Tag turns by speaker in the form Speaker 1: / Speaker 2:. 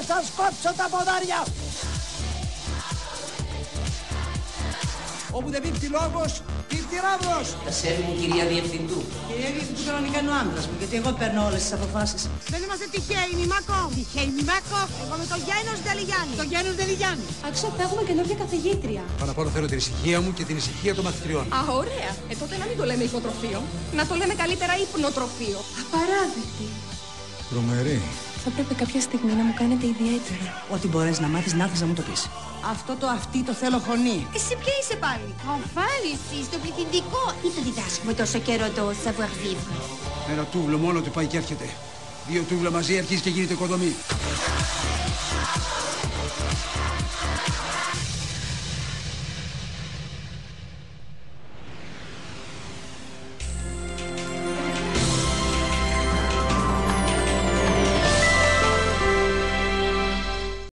Speaker 1: σας κόψω τα ποδάρια. Όπου δεν πίπτει λόγος, πίπτει ράβδος.
Speaker 2: Τα σέρνει μου, κυρία Διευθυντού.
Speaker 3: Κυρία Διευθυντού, κανονικά είναι ο άντρας μου, γιατί εγώ παίρνω όλες τις αποφάσεις.
Speaker 4: Δεν είμαστε τυχαίοι, Νημάκο. Τυχαίοι, Νημάκο. Εγώ με το Γένος Δελιγιάννη. Το Γένος Δελιγιάννη.
Speaker 5: Άκουσα ότι έχουμε καινούργια καθηγήτρια.
Speaker 1: Πάνω απ' όλα θέλω την ησυχία μου και την ησυχία των μαθητριών.
Speaker 5: Α, ωραία. Τότε να μην το λέμε υποτροφείο. Να το λέμε καλύτερα υπνοτροφείο. Απαράδεκτη.
Speaker 1: Τρομερή.
Speaker 5: Θα πρέπει κάποια στιγμή να μου κάνετε ιδιαίτερα.
Speaker 3: Ό,τι μπορείς να μάθεις, να θες να μου το πεις. Αυτό το αυτή το θέλω χωνή.
Speaker 4: Εσύ ποια είσαι πάλι?
Speaker 6: Εμφάνιση στο πληθυντικό ή το διδάσκουμε τόσο καιρό το savoir vivre?
Speaker 1: Ένα τούβλο μόνο του πάει και έρχεται. 2 τούβλα μαζί αρχίζει και γίνεται οικοδομή.